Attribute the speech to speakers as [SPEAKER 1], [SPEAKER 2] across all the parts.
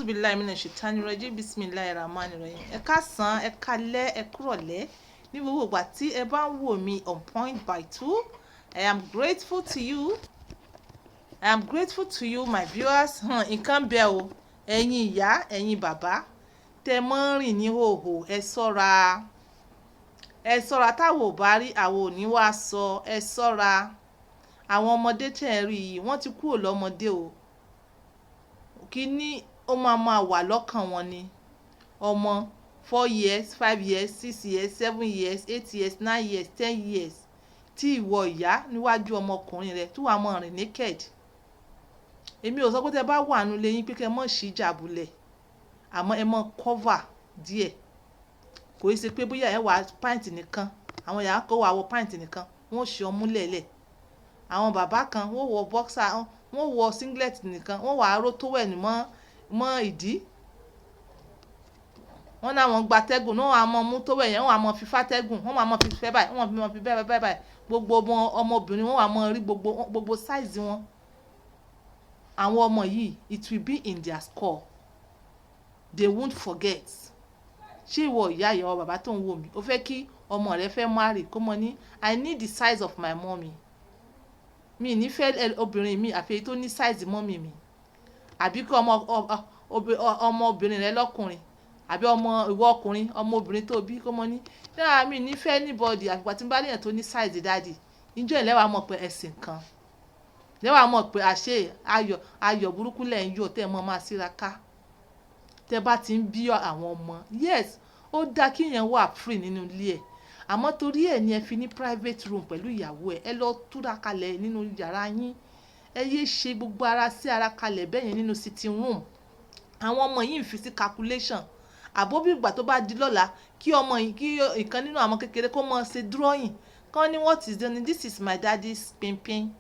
[SPEAKER 1] billahi minash shaitani rajim bismillahir rahmanir rahim. Ẹ káàsán, ẹ káalẹ́, ẹ kúrọ̀lẹ́ ní gbogbo ìgbà tí ẹ bá ń wò mí on Point by Two. I am grateful to you. I am grateful to you, my viewers. Nǹkan bẹ́ẹ̀ o, ẹ̀yin ìyá, ẹ̀yin bàbá, tẹ mọ́ rìn ní hòhò, ẹ ṣọ́ra. Ẹ ṣọ́ra táwọn ò bá rí àwọn ò ní wá sọ, ẹ ṣọ́ra. Àwọn ọmọdé tẹ̀ ń rí yìí, wọ́n ti kúrò lọ́mọdé o. Kíní ó máa wà lọ́kàn wọn ni. Ọmọ 4 years, 5 years, 6 years, 7 years, 8 years, 9 years, 10 years tí ìwọ ìyá níwájú ọmọkùnrin rẹ tí wàá mọ rìn naked. Èmi ò sọ pé tẹ bá wà nínú ilé yín pé kẹ mọ̀ sí jàbulẹ̀, àmọ́ ẹ mọ̀ cover díẹ̀. Kò í ṣe pé bóyá ẹ wà pint nìkan, àwọn ìyá kó wà wọ pint nìkan, wọ́n ṣe ọmú lẹ̀lẹ̀. Àwọn bàbá kan wọ́n wọ boxer, wọ́n wọ singlet nìkan, wọ́n wà ró tówẹ̀lì mọ́ ìdí. Wọ́n náà wọ́n gba tẹ́gùn, wọ́n wà mọ́ mú tówẹ̀lì yẹn, wọ́n wà mọ́ fi fátẹ́gùn, wọ́n wà mọ́ fi fẹ́ báyìí, wọ́n wà mọ́ fi bẹ́ẹ̀ báyìí. Gbogbo ọmọbìnrin wọ́n wà mọ́ rí gbogbo size wọn. Àwọn ọmọ yìí, it will be in their skull. They won't forget. Ṣé ìwọ ìyá ìyàwó bàbá tó ń wò mí, o fẹ́ kí ọmọ rẹ fẹ́ marry kó mọ ní I need the size of my mommy. Mi ní fẹ́ obìnrin mi àfi èyí tó ní size mommy mi. Àbí kí ọmọbìnrin rẹ lọ́kùnrin, àbí ìwọ ọkùnrin ọmọbìnrin tó bí kó mọ ní mi ní fẹ́ anybody àgbà tí n bá léèyàn tó ní size daddy. Ìjọ́ ìlẹ́wàá mọ̀ pé ẹ̀sìn kan. Lẹ́wàá mọ̀ pé àṣé ayọ̀ burúkú lẹ̀ ń yọ̀ tẹ́ ẹ mọ́ máa síra ká. Tẹ́ bá ti ń bí àwọn ọmọ. Yes, ó dáa kí èèyàn wà free nínú ilé ẹ̀. Àmọ́ torí ẹ̀ ni ẹ fi ní private room pẹ̀lú ìyàwó ẹ̀. Ẹ lọ túra kalẹ̀ nínú yàrá yín. Ẹ yé ṣe gbogbo ara sí ara kalẹ̀ bẹ́ẹ̀ yẹn nínú sitting room. Àwọn ọmọ yìí ń fi sí calculation. Àbóbí ìgbà tó bá di lọ́la kí ìkan nínú àwọn kékeré kó mọ̀ ṣe drawing. Kán ní what is done, this is my daddy's pimpin.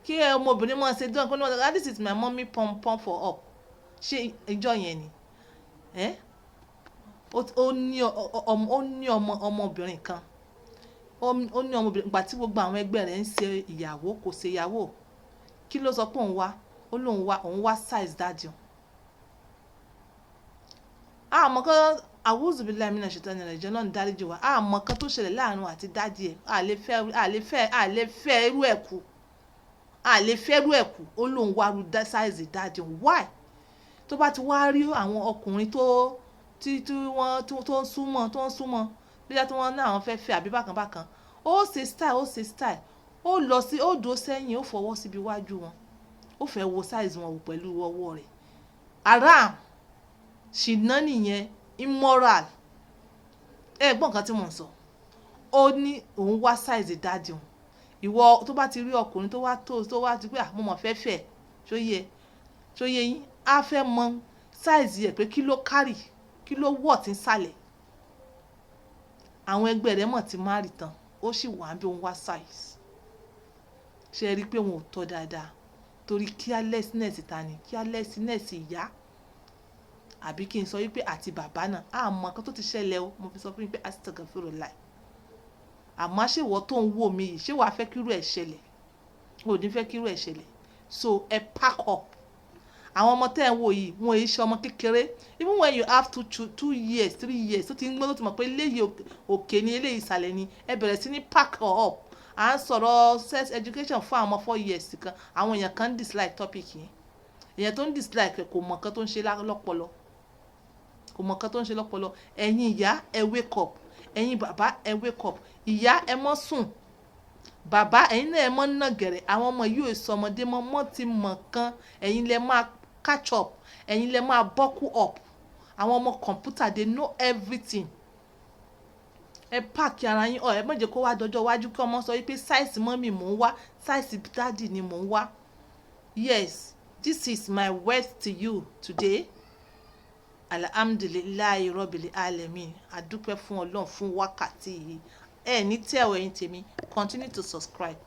[SPEAKER 1] Kí ọmọbìnrin mọ̀ ṣe drawing kó ní this is my mommy pom for up. Ṣé ìjọ yẹn ni? Ó ní ọmọbìnrin kan. Ó ní ọmọbìnrin ìgbà tí gbogbo àwọn ẹgbẹ́ rẹ̀ ń ṣe ìyàwó kò ṣe ìyàwó. Kí ló sọ pé òun wá? Ó lóun wá size daddy. Àmọ́ kan àwùzù billahi minash shaitani rajim náà ń dáríjì wá. Àmọ́ kan tó ṣẹlẹ̀ láàrin àti daddy ẹ̀. A lè fẹ́ irú ẹ̀ kú. A lè fẹ́ irú ẹ̀ kú. Ó lóun wá ru size daddy. Why? Tó bá ti wá rí àwọn ọkùnrin tó ń súnmọ́ bóyá tí wọ́n ní àwọn fẹ́ fẹ́ àbí bákan ó ṣe style ó lọ sí ó dó sẹ́yìn ó fọwọ́ síbi iwájú wọn ó fẹ́ wo size wọn wò pẹ̀lú ọwọ́ rẹ̀. Haram ṣìnà nìyẹn, immoral. Gbọ́n nǹkan tí mò ń sọ. Ó ní òun wá size dáàdì òun. Ìwọ tó bá ti rí ọkùnrin tó wá ti pé mo mọ̀ fẹ́ ṣó yé yín á fẹ́ mọ size yẹ pé kí ló kárì kí ló wọ̀ tí ń sàlẹ̀. Àwọn ẹgbẹ́ rẹ̀ mọ̀ ti marry tán ó sì wà bí òun wá size. Ṣé ẹ rí i pé wọn ò tọ́ dáadáa torí carelessness ta ni carelessness ìyá àbí kí n sọ wípé àti bàbá náà àmọ́ kan tó ti ṣẹlẹ̀ o mo fi sọ fún yín pé astaghfirullah. Àmọ́ ṣé ìwọ tó ń wò mí yìí ṣé wàá fẹ́ kírú ẹ̀ ṣẹlẹ̀? O ò ní fẹ́ kírú ẹ̀ ṣẹlẹ̀. So ẹ pack up. Àwọn ọmọ tẹ́ ẹ̀ ń wò yìí wọn èyí ṣe ọmọ kékeré. Even when you have 2 years 3 years tó ti ń gbọ́ tó ti mọ̀ pé eléyìí òkè ni eléyìí ìsàlẹ̀ ni ẹ bẹ̀rẹ̀ sí ní pack up. À ń sọ̀rọ̀ sex education fún àwọn ọmọ 4 years kan. Àwọn èèyàn kan ń dislike topic yẹn. Èèyàn tó ń dislike kò mọ̀ nǹkan tó ń ṣe lọ́pọlọ. Ẹ̀yin ìyá ẹ wake up. Ẹ̀yin bàbá ẹ wake up. Ìyá ẹ mọ́ sùn. Bàbá ẹ̀yin náà ẹ mọ́ ná gẹ̀rẹ̀. Àwọn ọmọ yìí ò sọ ọmọdé mọ́ ti mọ̀ kan. Ẹ̀yin lẹ máa catch up. Ẹ̀yin lẹ máa buckle up. Àwọn ọmọ kọ̀ǹpútà they know everything. Ẹ pack ara yín ẹ má jẹ́ kó wá dọjọ́ iwájú kí ọmọ sọ wípé size mommy mò ń wá size daddy ni mò ń wá. Yes, this is my words to you today. Alhamdulillahi rabbil alamin. Adúpẹ́ fún Ọlọ́run fún wákàtí yìí. Ní tẹ́ ẹ̀yin tèmi continue to subscribe.